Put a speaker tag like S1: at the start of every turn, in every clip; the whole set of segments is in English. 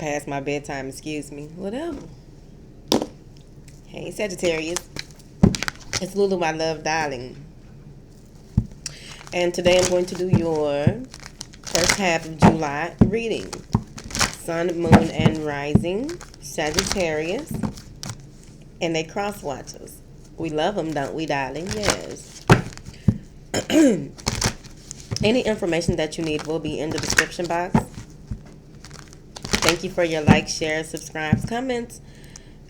S1: past my bedtime, excuse me. Whatever. Hey, Sagittarius. It's Lulu, my love, darling. And today I'm going to do your first half of July reading. Sun, Moon, and Rising, Sagittarius. And they cross watchers. We love them, don't we, darling? Yes. Any information that you need will be in the description box. Thank you for your likes, shares, subscribes, comments.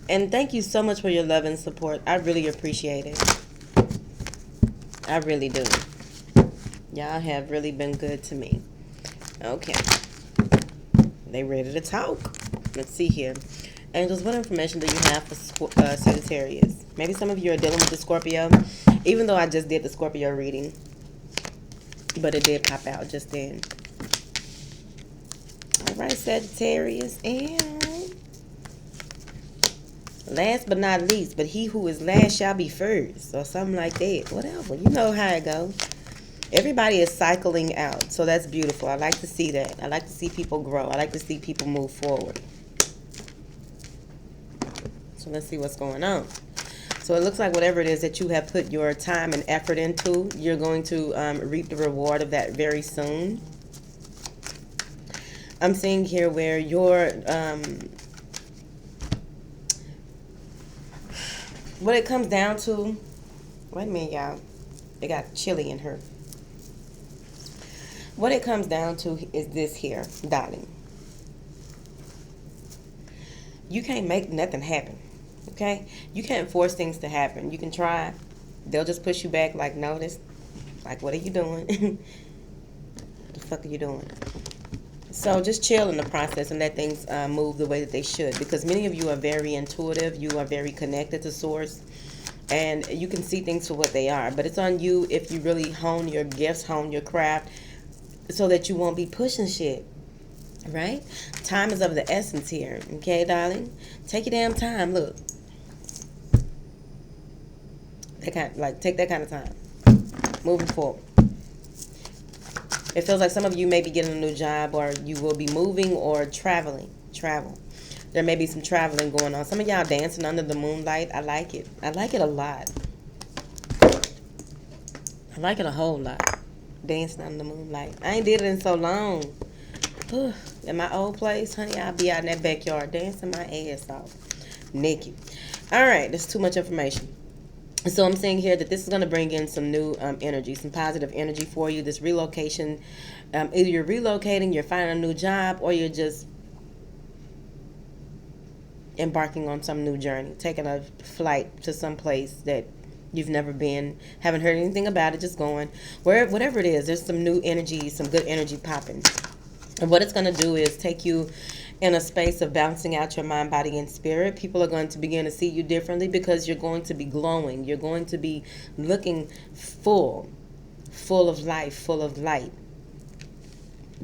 S1: And thank you so much for your love and support. I really appreciate it. I really do. Y'all have really been good to me. Okay. They ready to talk. Let's see here. Angels, what information do you have for Sagittarius? Maybe some of you are dealing with the Scorpio. Even though I just did the Scorpio reading. But it did pop out just then. Alright, Sagittarius. And last but not least, but he who is last shall be first. Or something like that. Whatever. You know how it goes. Everybody is cycling out. So that's beautiful. I like to see that. I like to see people grow. I like to see people move forward. So let's see what's going on. So it looks like whatever it is that you have put your time and effort into, you're going to reap the reward of that very soon. I'm seeing here where your, what it comes down to, wait a minute, y'all. It got chilly in her. What it comes down to is this here, darling. You can't make nothing happen, okay? You can't force things to happen. You can try. They'll just push you back like, no, this, like, what are you doing? What the fuck are you doing? So just chill in the process and let things move the way that they should. Because many of you are very intuitive. You are very connected to source. And you can see things for what they are. But it's on you if you really hone your gifts, hone your craft, so that you won't be pushing shit. Right? Time is of the essence here. Okay, darling? Take your damn time. Look. Take that kind of time. Moving forward. It feels like some of you may be getting a new job, or you will be moving or traveling. Travel. There may be some traveling going on. Some of y'all dancing under the moonlight. I like it. I like it a lot. I like it a whole lot. Dancing under the moonlight. I ain't did it in so long. In my old place, honey, I'll be out in that backyard dancing my ass off. Naked. Alright, that's too much information. So I'm saying here that this is going to bring in some new energy, some positive energy for you. This relocation, either you're relocating, you're finding a new job, or you're just embarking on some new journey, taking a flight to some place that you've never been, haven't heard anything about it, just going. Whatever it is, there's some new energy, some good energy popping. And what it's going to do is take you in a space of balancing out your mind, body, and spirit. People are going to begin to see you differently because you're going to be glowing. You're going to be looking full of life, full of light,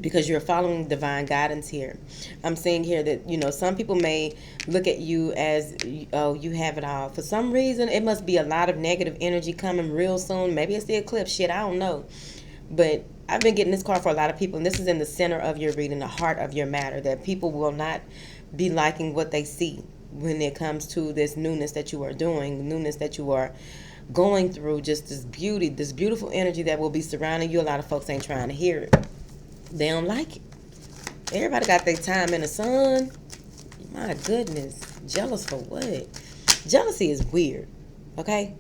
S1: because you're following divine guidance here. I'm saying here that, you know, some people may look at you as, oh, you have it all. For some reason, it must be a lot of negative energy coming real soon. Maybe it's the eclipse. Shit, I don't know. But I've been getting this card for a lot of people, and this is in the center of your reading, the heart of your matter, that people will not be liking what they see when it comes to this newness that you are doing, newness that you are going through, just this beauty, this beautiful energy that will be surrounding you. A lot of folks ain't trying to hear it. They don't like it. Everybody got their time in the sun. My goodness. Jealous for what? Jealousy is weird, okay?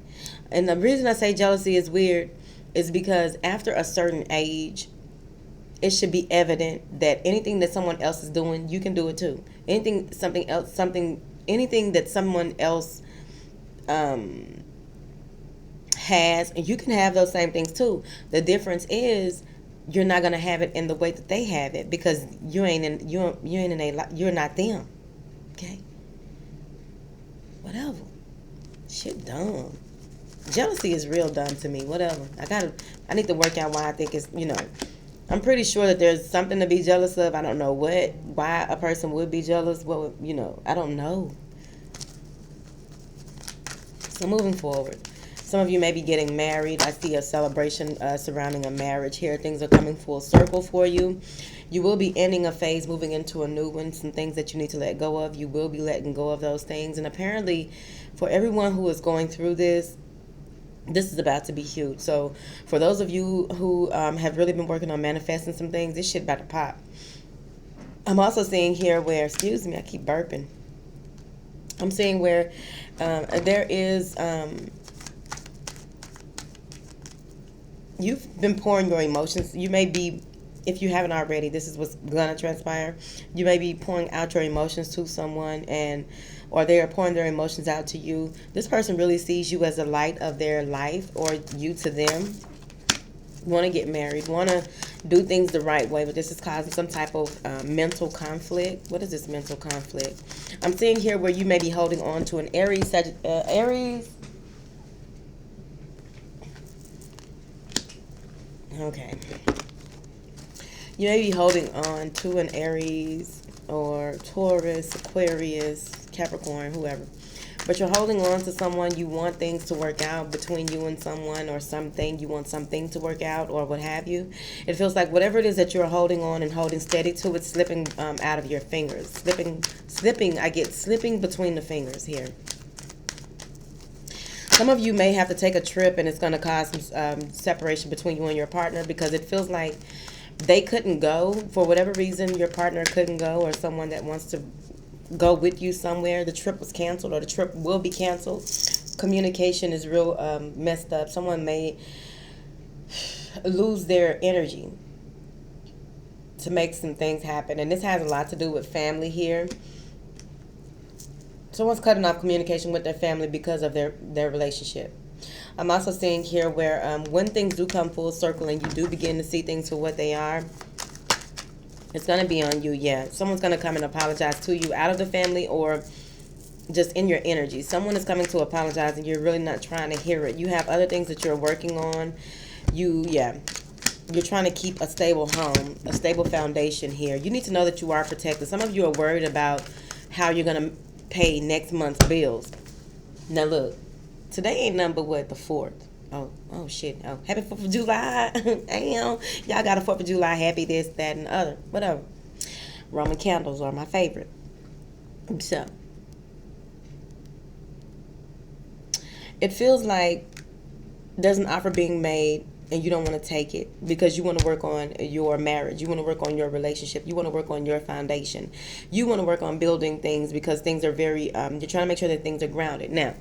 S1: And the reason I say jealousy is weird is because after a certain age, it should be evident that anything that someone else is doing, you can do it too. Anything that someone else has, and you can have those same things too. The difference is you're not gonna have it in the way that they have it, because you're not them. Okay? Whatever. Shit dumb. Jealousy is real dumb to me. Whatever. I need to work out why I think it's, you know, I'm pretty sure that there's something to be jealous of. I don't know why a person would be jealous. What would, you know, I don't know. So moving forward. Some of you may be getting married. I see a celebration surrounding a marriage here. Things are coming full circle for you. You will be ending a phase, moving into a new one. Some things that you need to let go of. You will be letting go of those things. And apparently, for everyone who is going through this is about to be huge. So for those of you who have really been working on manifesting some things, this shit about to pop. I'm also seeing here where, excuse me, I keep burping. I'm seeing where there is, you've been pouring your emotions. You may be, if you haven't already, this is what's going to transpire. You may be pouring out your emotions to someone, or they are pouring their emotions out to you. This person really sees you as the light of their life, or you to them. Want to get married, want to do things the right way, but this is causing some type of mental conflict. What is this mental conflict? I'm seeing here where you may be holding on to an Aries. Okay. You may be holding on to an Aries or Taurus, Aquarius, Capricorn, whoever. But you're holding on to someone. You want things to work out between you and someone, or something. You want something to work out, or what have you. It feels like whatever it is that you're holding on and holding steady to, it's slipping out of your fingers. Slipping. I get slipping between the fingers here. Some of you may have to take a trip, and it's going to cause some separation between you and your partner, because it feels like they couldn't go. For whatever reason, your partner couldn't go, or someone that wants to go with you somewhere. The trip was canceled, or the trip will be canceled. Communication is real messed up. Someone may lose their energy to make some things happen. And this has a lot to do with family here. Someone's cutting off communication with their family because of their relationship. I'm also seeing here where when things do come full circle and you do begin to see things for what they are, it's going to be on you, yeah. Someone's going to come and apologize to you out of the family, or just in your energy. Someone is coming to apologize and you're really not trying to hear it. You have other things that you're working on. You're trying to keep a stable home, a stable foundation here. You need to know that you are protected. Some of you are worried about how you're going to pay next month's bills. Now look, today ain't nothing but what, the 4th. Oh shit. Oh, happy 4th of July. Damn. Y'all got a 4th of July. Happy this, that, and the other. Whatever. Roman candles are my favorite. So, it feels like there's an offer being made and you don't want to take it because you want to work on your marriage. You want to work on your relationship. You want to work on your foundation. You want to work on building things because things are very, you're trying to make sure that things are grounded. Now,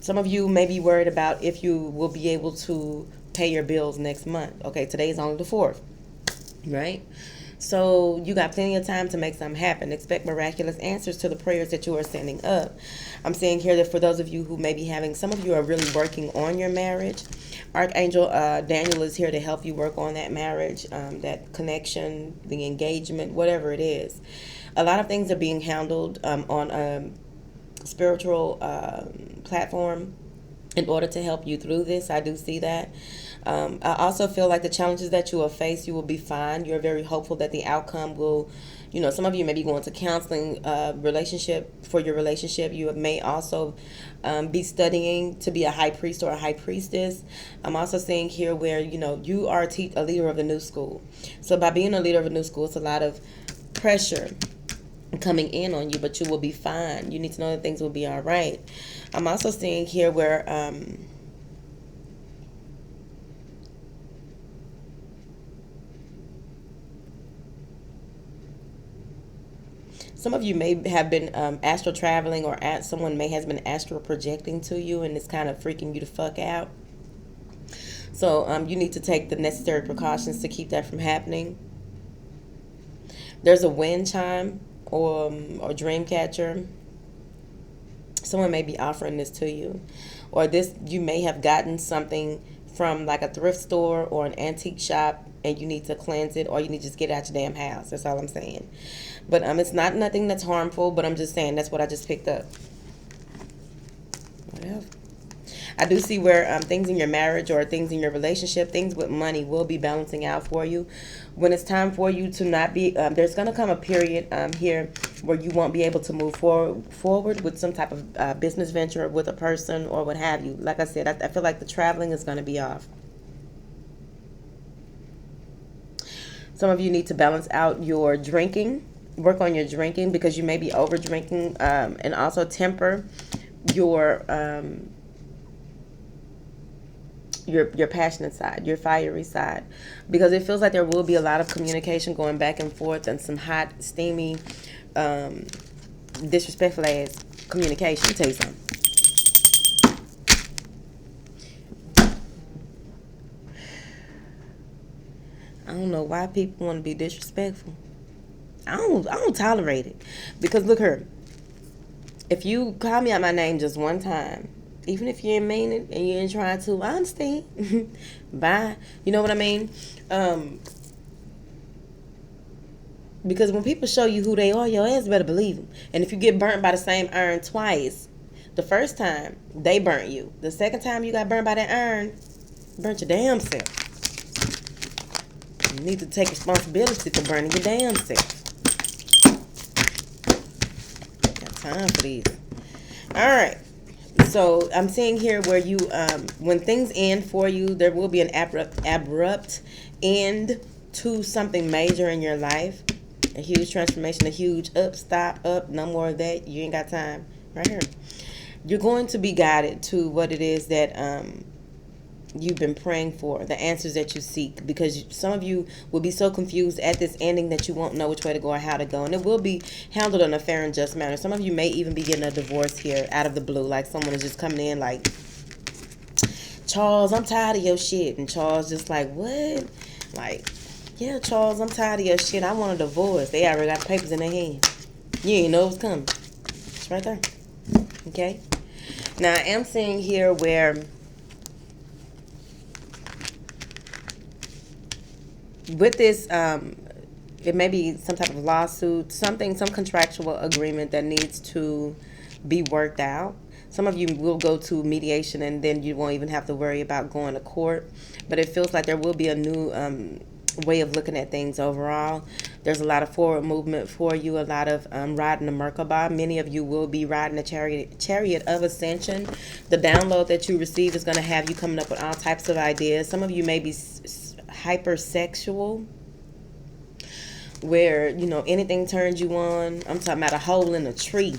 S1: some of you may be worried about if you will be able to pay your bills next month. Okay, today is only the 4th, right? So you got plenty of time to make something happen. Expect miraculous answers to the prayers that you are sending up. I'm saying here that for those of you who may be having, some of you are really working on your marriage. Archangel Daniel is here to help you work on that marriage, that connection, the engagement, whatever it is. A lot of things are being handled on spiritual platform in order to help you through this. I do see that. I also feel like the challenges that you will face, you will be fine. You're very hopeful that the outcome will, some of you may be going to counseling for your relationship. You may also be studying to be a high priest or a high priestess. I'm also seeing here where, you are a leader of the new school. So by being a leader of a new school, it's a lot of pressure coming in on you, but you will be fine. You need to know that things will be all right. I'm also seeing here where some of you may have been astral traveling, or someone may has been astral projecting to you, and it's kind of freaking you the fuck out. So you need to take the necessary precautions to keep that from happening. There's a wind chime or dream catcher. Someone may be offering this to you, or you may have gotten something from like a thrift store or an antique shop, and you need to cleanse it, or you need to just get it out your damn house. That's all I'm saying. But it's not nothing that's harmful, but I'm just saying that's what I just picked up. Whatever. I do see where things in your marriage or things in your relationship, things with money will be balancing out for you. When it's time for you to not be, there's going to come a period here where you won't be able to move forward with some type of business venture with a person or what have you. Like I said, I feel like the traveling is going to be off. Some of you need to balance out your drinking, work on your drinking because you may be over drinking, and also temper your passionate side, your fiery side, because it feels like there will be a lot of communication going back and forth and some hot, steamy, disrespectful ass communication. Let me tell you something. I don't know why people want to be disrespectful. I don't tolerate it. Because look here. If you call me out my name just one time, even if you ain't mean it and you ain't trying to, I understand. Bye. You know what I mean? Because when people show you who they are, your ass better believe them. And if you get burnt by the same iron twice, the first time they burnt you, the second time you got burnt by that iron, burnt your damn self. You need to take responsibility for burning your damn self. Got time for these. All right. So I'm seeing here where you, when things end for you, there will be an abrupt end to something major in your life. A huge transformation, a huge up, no more of that. You ain't got time. Right here. You're going to be guided to what it is that you've been praying for, the answers that you seek, because some of you will be so confused at this ending that you won't know which way to go or how to go, and it will be handled in a fair and just manner. Some of you may even be getting a divorce here out of the blue, like someone is just coming in like, Charles, I'm tired of your shit, and Charles just like, what? Like, yeah, Charles, I'm tired of your shit, I want a divorce. They already got the papers in their hand. You ain't know it was coming. It's right there. Okay? Now, I am seeing here where with this, it may be some type of lawsuit, some contractual agreement that needs to be worked out. Some of you will go to mediation and then you won't even have to worry about going to court. But it feels like there will be a new way of looking at things overall. There's a lot of forward movement for you, a lot of riding the Merkaba. Many of you will be riding a chariot of ascension. The download that you receive is going to have you coming up with all types of ideas. Some of you may be hypersexual, where, you know, anything turns you on. I'm talking about a hole in a tree.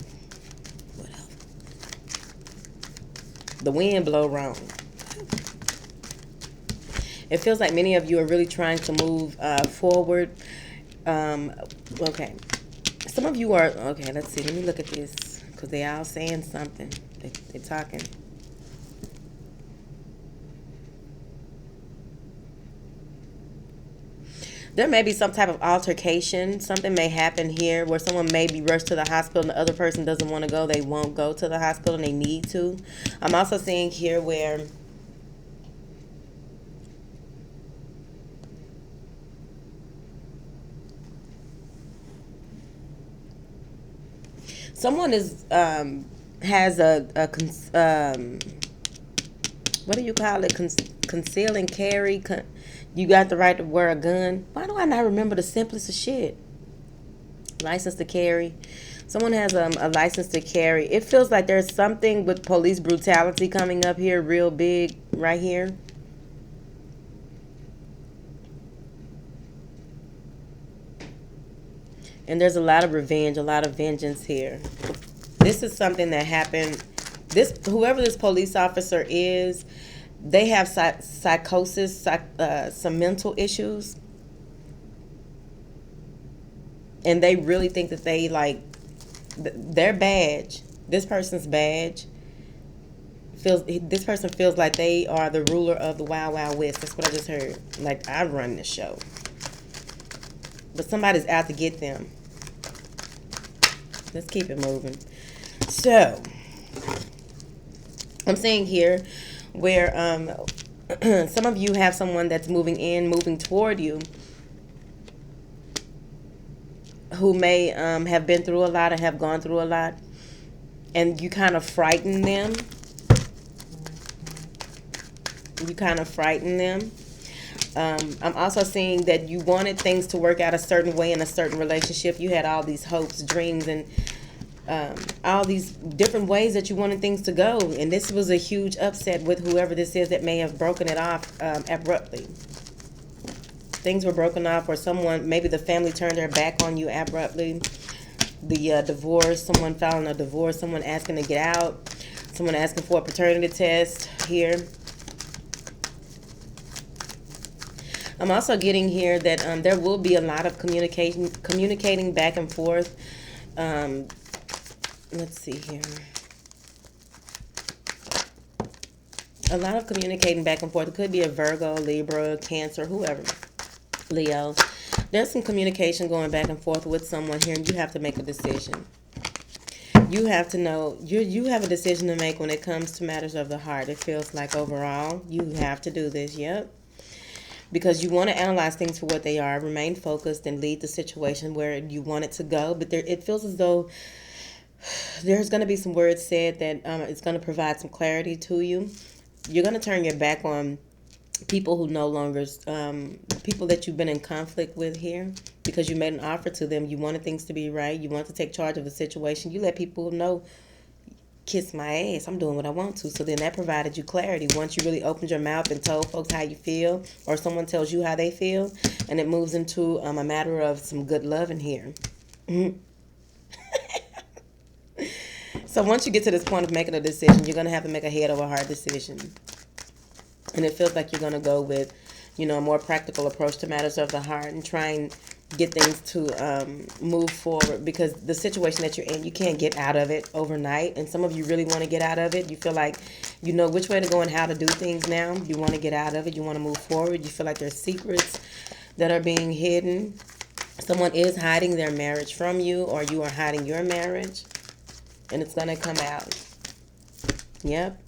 S1: Whatever. The wind blow wrong. It feels like many of you are really trying to move forward. Okay. Some of you are, okay, let's see. Let me look at this, because they all saying something. They're talking. There may be some type of altercation. Something may happen here where someone may be rushed to the hospital and the other person doesn't want to go. They won't go to the hospital and they need to. I'm also seeing here where someone is has a what do you call it? Conceal and carry. You got the right to wear a gun. Why do I not remember the simplest of shit? License to carry. Someone has a license to carry. It feels like there's something with police brutality coming up here real big right here. And there's a lot of revenge, a lot of vengeance here. This is something that happened. Whoever this police officer is, they have psychosis, some mental issues. And they really think that they, like, their badge, this person's badge, this person feels like they are the ruler of the Wild Wild West. That's what I just heard. Like, I run this show. But somebody's out to get them. Let's keep it moving. So, I'm saying here where some of you have someone that's moving toward you, who may have been through a lot and have gone through a lot, and you kind of frighten them. You kind of frighten them. I'm also seeing that you wanted things to work out a certain way in a certain relationship. You had all these hopes, dreams, and all these different ways that you wanted things to go. And this was a huge upset with whoever this is that may have broken it off abruptly. Things were broken off, or someone, maybe the family turned their back on you abruptly. The divorce, someone filing a divorce, someone asking to get out, someone asking for a paternity test here. I'm also getting here that there will be a lot of communicating back and forth. Let's see here. A lot of communicating back and forth. It could be a Virgo, Libra, Cancer, whoever. Leo. There's some communication going back and forth with someone here, and you have to make a decision. You have to know, you have a decision to make when it comes to matters of the heart. It feels like overall, you have to do this, yep. Because you want to analyze things for what they are, remain focused, and lead the situation where you want it to go. But it feels as though there's going to be some words said that it's going to provide some clarity to you. You're going to turn your back on people who no longer, people that you've been in conflict with here, because you made an offer to them. You wanted things to be right. You want to take charge of the situation. You let people know, kiss my ass, I'm doing what I want to. So then that provided you clarity. Once you really opened your mouth and told folks how you feel, or someone tells you how they feel, and it moves into a matter of some good loving here. So once you get to this point of making a decision, you're going to have to make a head over heart decision. And it feels like you're going to go with, a more practical approach to matters of the heart and try and get things to move forward, because the situation that you're in, you can't get out of it overnight. And some of you really want to get out of it. You feel like you know which way to go and how to do things now. You want to get out of it. You want to move forward. You feel like there's secrets that are being hidden. Someone is hiding their marriage from you, or you are hiding your marriage. And it's going to come out. Yep.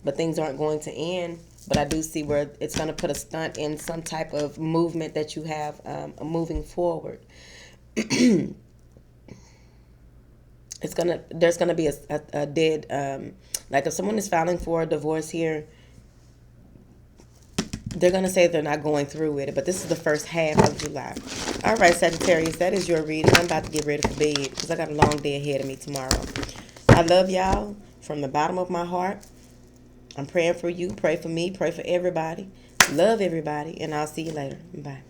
S1: But things aren't going to end. But I do see where it's going to put a stunt in some type of movement that you have moving forward. There's going to be a dead, like if someone is filing for a divorce here, they're going to say they're not going through with it. But this is the first half of July. All right, Sagittarius, that is your reading. I'm about to get ready for bed because I got a long day ahead of me tomorrow. I love y'all from the bottom of my heart. I'm praying for you. Pray for me. Pray for everybody. Love everybody. And I'll see you later. Bye.